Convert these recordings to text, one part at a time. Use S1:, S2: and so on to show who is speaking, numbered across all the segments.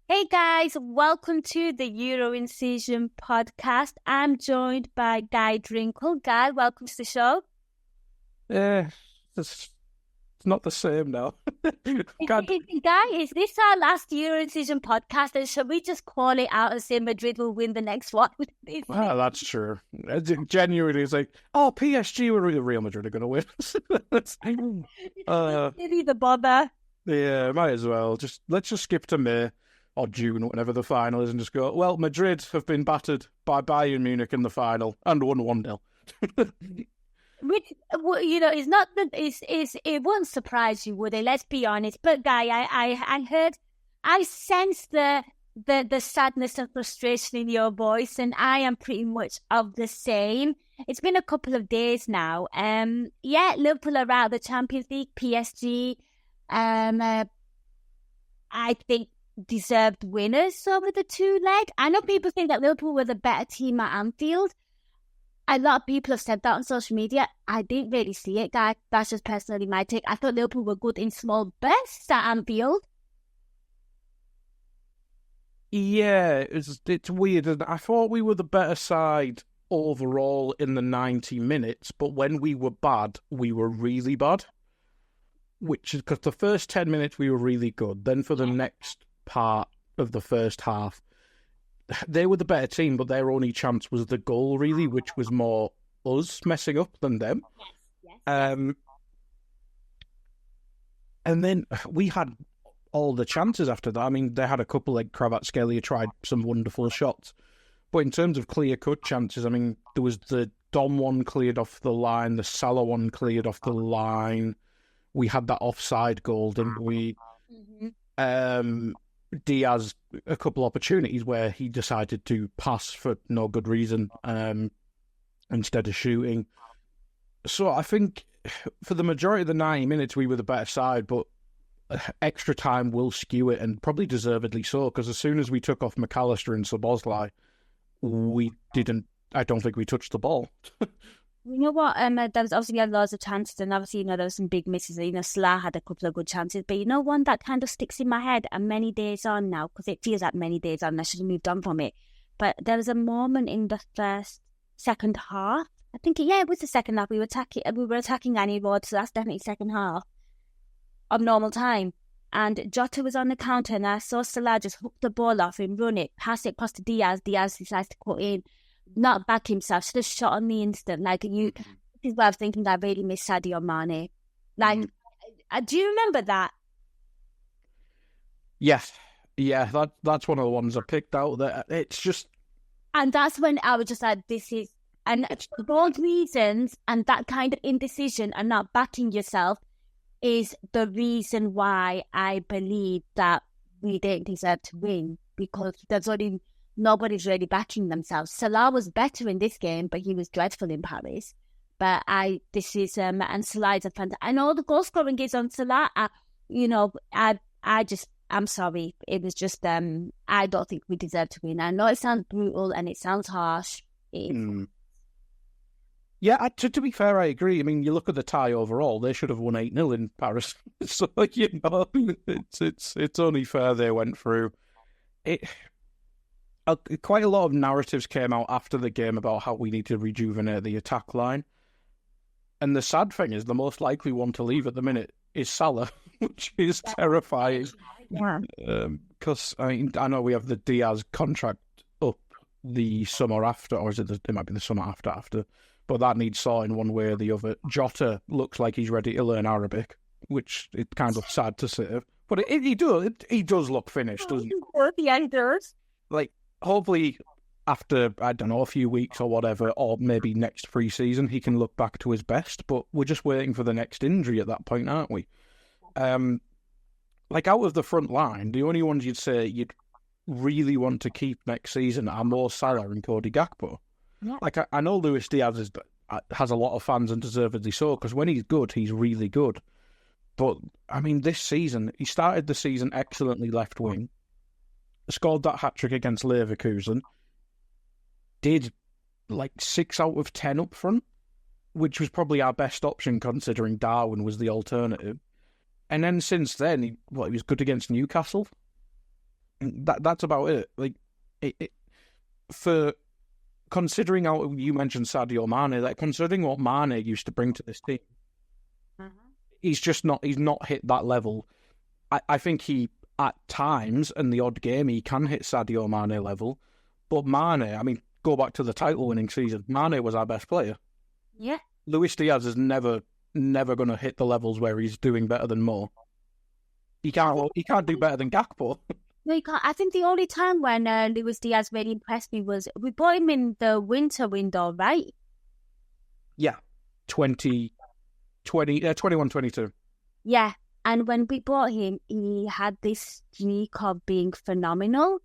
S1: Hey guys, welcome to the Incision podcast. I'm joined by Guy Drinkel. Guy, welcome to the show.
S2: Yeah, it's not the same now.
S1: Guy, is this our last Incision podcast? And should we just call it out and say Madrid will win the next one?
S2: Well, that's true. Genuinely, it's like, PSG were Real Madrid are going to win.
S1: Maybe the bother.
S2: Yeah, might as well. Let's just skip to May or June, or whenever the final is, and just go, well, Madrid have been battered by Bayern Munich in the final and won 1-0.
S1: Which, is not that it won't surprise you, would it? Let's be honest. But Guy, I sensed the sadness and frustration in your voice, and I am pretty much of the same. It's been a couple of days now. Liverpool are out of the Champions League. PSG, I think, deserved winners over the two leg. I know people think that Liverpool were the better team at Anfield. A lot of people have said that on social media. I didn't really see it, Guy. That's just personally my take. I thought Liverpool were good in small bursts at Anfield.
S2: Yeah, it's weird. I thought we were the better side overall in the 90 minutes, but when we were bad, we were really bad. Which is because the first 10 minutes we were really good. Then for the next part of the first half, they were the better team, but their only chance was the goal, really, which was more us messing up than them.
S1: Yes.
S2: And then we had all the chances after that. I mean, they had a couple, like Kvaratskhelia tried some wonderful shots. But in terms of clear-cut chances, I mean, there was the Dom one cleared off the line, the Salah one cleared off the line. We had that offside goal, didn't we?
S1: Mm-hmm.
S2: Diaz, a couple opportunities where he decided to pass for no good reason instead of shooting. So I think for the majority of the 90 minutes, we were the better side, but extra time will skew it, and probably deservedly so, because as soon as we took off McAllister and Szoboszlai, I don't think we touched the ball.
S1: You know what? There was obviously had loads of chances, and obviously, there was some big misses. Salah had a couple of good chances, but one that kind of sticks in my head, and many days on now, because it feels like many days on, I should have moved on from it. But there was a moment in the second half. I think, it was the second half. We were attacking Annie Road, so that's definitely second half of normal time. And Jota was on the counter, and I saw Salah just hook the ball off and run it, pass it across to Diaz. Diaz decides to cut in. Not back himself, should have shot on the instant. This is what I was thinking. I really miss Sadio Mane. Do you remember that?
S2: Yes, yeah, that's one of the ones I picked out. That it's just,
S1: and that's when I was just like, this is, and for those reasons and that kind of indecision and not backing yourself is the reason why I believe that we didn't deserve to win, because nobody's really backing themselves. Salah was better in this game, but he was dreadful in Paris. But and Salah is a fantastic. I know the goal scoring is on Salah. I'm sorry. It was just, I don't think we deserve to win. I know it sounds brutal and it sounds harsh.
S2: Yeah, to be fair, I agree. I mean, you look at the tie overall; they should have won 8-0 in Paris. So it's only fair they went through. Quite a lot of narratives came out after the game about how we need to rejuvenate the attack line. And the sad thing is, the most likely one to leave at the minute is Salah, which is terrifying.
S1: Yeah.
S2: Because I know we have the Diaz contract up the summer after, or it might be the summer after, but that needs sorting one way or the other. Jota looks like he's ready to learn Arabic, which it's kind of sad to say. But he does look finished, doesn't he?
S1: Yeah, he does.
S2: Hopefully, after, I don't know, a few weeks or whatever, or maybe next pre-season, he can look back to his best. But we're just waiting for the next injury at that point, aren't we? Out of the front line, the only ones you'd say you'd really want to keep next season are Mo Salah and Cody Gakpo.
S1: Yeah.
S2: I know Luis Diaz has a lot of fans, and deservedly so, because when he's good, he's really good. But, I mean, this season, he started the season excellently left wing, scored that hat-trick against Leverkusen, did 6 out of 10 up front, which was probably our best option considering Darwin was the alternative. And then since then, he was good against Newcastle. That's about it. Like, for considering how you mentioned Sadio Mane, like considering what Mane used to bring to this team, he's not hit that level. I think he, at times, in the odd game, he can hit Sadio Mane level. But Mane, I mean, go back to the title-winning season. Mane was our best player.
S1: Yeah.
S2: Luis Diaz is never going to hit the levels where he's doing better than Mo. He can't do better than Gakpo.
S1: No, you can't. I think the only time when Luis Diaz really impressed me was we bought him in the winter window, right?
S2: Yeah, 21-22.
S1: Yeah. And when we bought him, he had this streak of being phenomenal.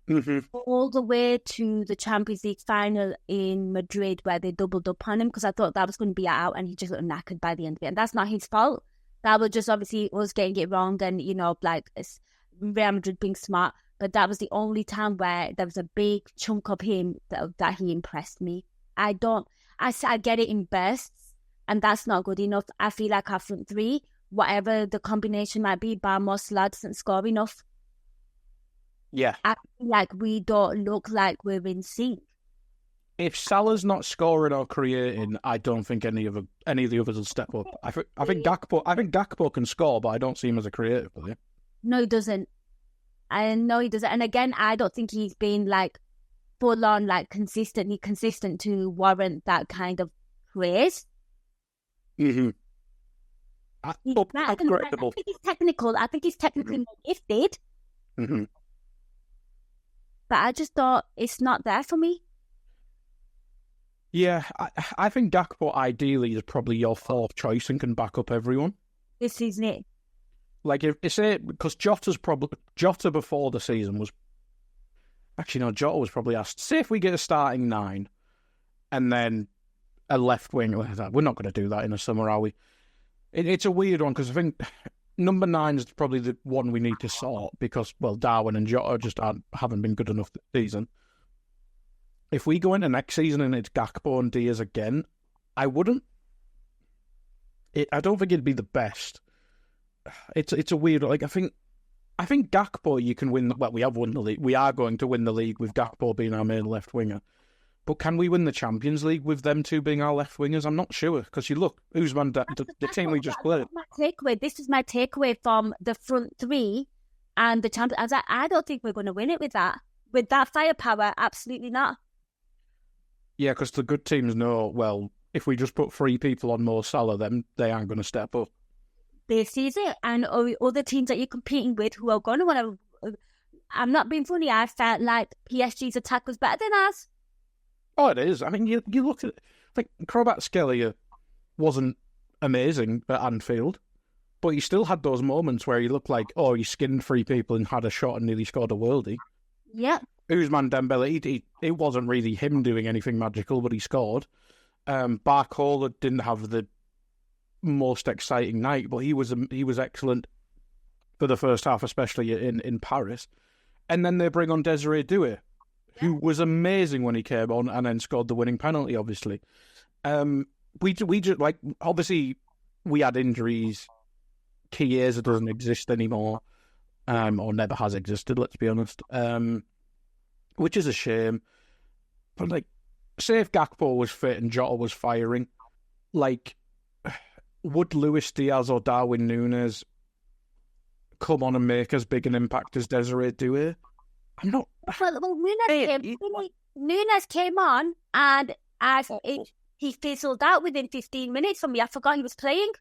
S2: Mm-hmm.
S1: All the way to the Champions League final in Madrid where they doubled up on him because I thought that was going to be out and he just got knackered by the end of it. And that's not his fault. That was just obviously us getting it wrong and, like Real Madrid being smart. But that was the only time where there was a big chunk of him that he impressed me. I get it in bursts and that's not good enough. I feel like our front three, whatever the combination might be, Barmos doesn't score enough.
S2: Yeah.
S1: I feel like we don't look like we're in sync.
S2: If Salah's not scoring or creating, I don't think any of the others will step up. I think Gakpo can score, but I don't see him as a creative player.
S1: No, he doesn't. I know he doesn't. And again, I don't think he's been like full on, like consistent to warrant that kind of praise.
S2: Mm-hmm.
S1: I think he's technical. I think he's technically gifted.
S2: Mm-hmm.
S1: But I just thought it's not there for me.
S2: Yeah, I think Gakpo ideally is probably your fourth choice and can back up everyone.
S1: This isn't it.
S2: Like because Jota before the season was actually no, Jota was probably asked. Say if we get a starting 9, and then a left wing. We're not going to do that in the summer, are we? It's a weird one because I think number 9 is probably the one we need to sort because, well, Darwin and Jota just haven't been good enough this season. If we go into next season and it's Gakpo and Diaz again, I wouldn't. I don't think it'd be the best. It's a weird. Like I think Gakpo you can win. Well, we have won the league. We are going to win the league with Gakpo being our main left winger. But can we win the Champions League with them two being our left wingers? I'm not sure because you look, Usman, the team we just played.
S1: This is my takeaway from the front three and the Champions. I don't think we're going to win it with that firepower. Absolutely not.
S2: Yeah, because the good teams know, well, if we just put 3 people on Mo Salah, then they aren't going to step up.
S1: This is it. And other teams that you're competing with who are going to want to... I'm not being funny. I felt like PSG's attack was better than ours.
S2: Oh, it is. I mean, you look at... Like, Kvaratskhelia wasn't amazing at Anfield, but he still had those moments where he looked like, he skinned 3 people and had a shot and nearly scored a worldie.
S1: Yeah.
S2: Usman Dembele, it wasn't really him doing anything magical, but he scored. Barcola didn't have the most exciting night, but he was excellent for the first half, especially in Paris. And then they bring on Desiree Doué, who was amazing when he came on and then scored the winning penalty, obviously. We just, like, obviously, we had injuries. Chiesa doesn't exist anymore, or never has existed, let's be honest. Which is a shame. But, like, say if Gakpo was fit and Jota was firing, like, would Luis Diaz or Darwin Núñez come on and make as big an impact as Desiree Doué? I'm not...
S1: Well, Núñez came on and he fizzled out within 15 minutes from me. I forgot he was playing.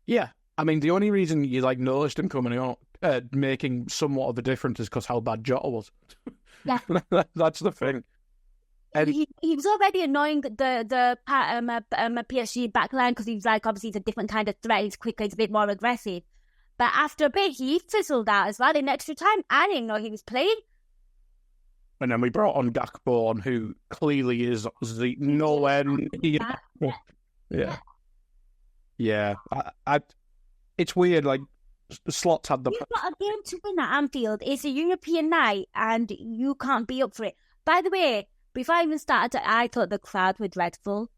S2: Yeah. I mean, the only reason you, like, noticed him coming on, making somewhat of a difference is because how bad Jota was.
S1: Yeah.
S2: That's the thing. And
S1: he was already annoying the PSG backline because he was like, obviously he's a different kind of threat. He's quicker, he's a bit more aggressive. But after a bit, he fizzled out as well in extra time. I didn't know he was playing.
S2: And then we brought on Gakpo, who clearly is nowhere near. Yeah. Yeah. It's weird, like, the slots had the...
S1: You've got a game to win at Anfield. It's a European night and you can't be up for it. By the way, before I even started, I thought the crowd were dreadful.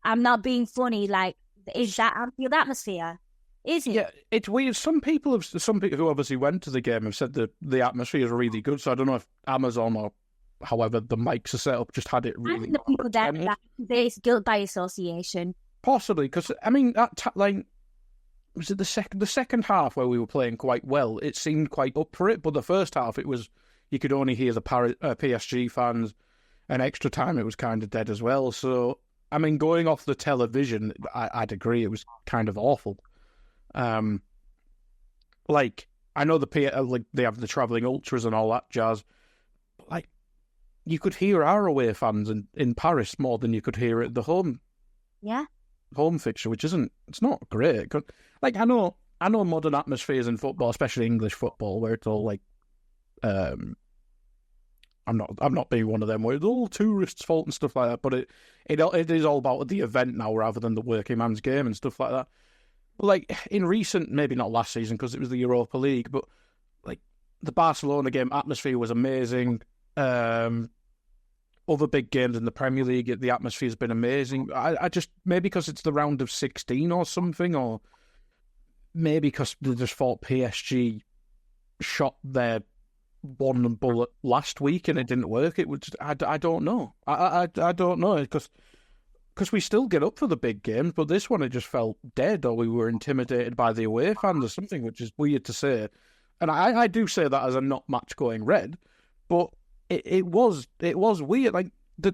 S1: I'm not being funny. Like, is that Anfield Atmosphere? is it?
S2: Yeah, it's weird. Some people who obviously went to the game have said that the atmosphere is really good. So I don't know if Amazon or however the mics are set up just had it
S1: I
S2: really
S1: think the people there,
S2: pretended.
S1: it's guilt by association.
S2: Possibly, because I mean like was it the second half where we were playing quite well? It seemed quite up for it, but the first half it was you could only hear the PSG fans, and extra time it was kind of dead as well. So I mean, going off the television, I'd agree it was kind of awful. Like I know like they have the travelling ultras and all that jazz. But like you could hear our away fans in Paris more than you could hear at the home fixture, which it's not great. Like I know modern atmospheres in football, especially English football, where it's all like I'm not being one of them where it's all tourists' fault and stuff like that. But it is all about the event now rather than the working man's game and stuff like that. But like in recent, maybe not last season because it was the Europa League, but like the Barcelona game, atmosphere was amazing. Other big games in the Premier League, the atmosphere's been amazing. I just maybe because it's the round of 16 or something, or maybe because they just thought PSG shot their one bullet last week and it didn't work. It would. I don't know. I don't know because we still get up for the big games, but this one it just felt dead, or we were intimidated by the away fans or something, which is weird to say. And I do say that as a not match going red, but it was weird. Like the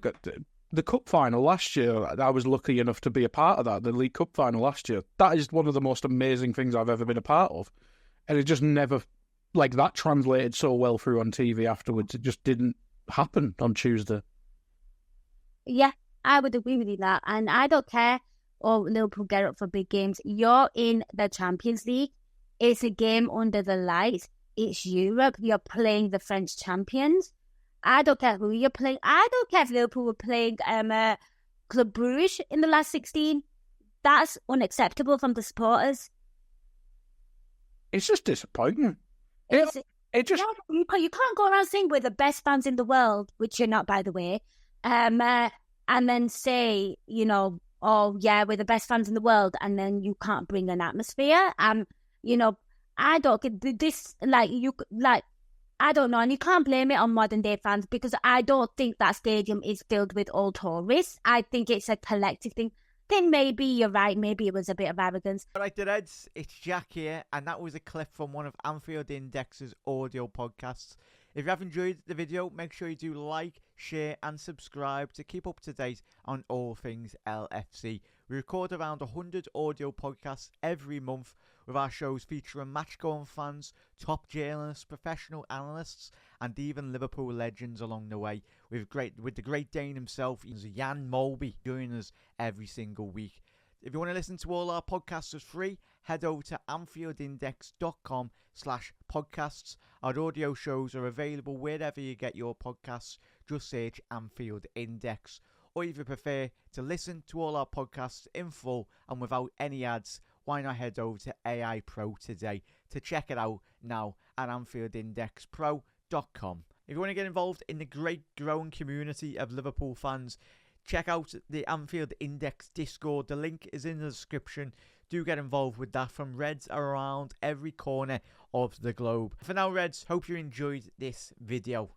S2: cup final last year, I was lucky enough to be a part of that. The League Cup final last year, that is one of the most amazing things I've ever been a part of, and it just never. Like, that translated so well through on TV afterwards. It just didn't happen on Tuesday.
S1: Yeah, I would agree with you that. And I don't care or Liverpool get up for big games. You're in the Champions League. It's a game under the lights. It's Europe. You're playing the French champions. I don't care who you're playing. I don't care if Liverpool were playing Club Brugge in the last 16. That's unacceptable from the supporters.
S2: It's just disappointing. It just
S1: you can't go around saying we're the best fans in the world, which you're not, by the way, and then say, oh yeah, we're the best fans in the world, and then you can't bring an atmosphere. I don't get this. I don't know, and you can't blame it on modern day fans because I don't think that stadium is filled with all tourists. I think it's a collective thing. Then maybe you're right. Maybe it was a bit of arrogance.
S3: All right, the Reds, it's Jack here, and that was a clip from one of Anfield Index's audio podcasts. If you have enjoyed the video, make sure you do like, share, and subscribe to keep up to date on all things LFC. We record around 100 audio podcasts every month, with our shows featuring match-going fans, top journalists, professional analysts, and even Liverpool legends along the way. With the great Dane himself, Jan Molby, joining us every single week. If you want to listen to all our podcasts for free, head over to AnfieldIndex.com/podcasts. Our audio shows are available wherever you get your podcasts. Just search Anfield Index. Or if you prefer to listen to all our podcasts in full and without any ads, why not head over to AI Pro today to check it out now at AnfieldIndexPro.com. If you want to get involved in the great growing community of Liverpool fans, check out the Anfield Index Discord. The link is in the description. Do get involved with that from Reds around every corner of the globe. For now, Reds, hope you enjoyed this video.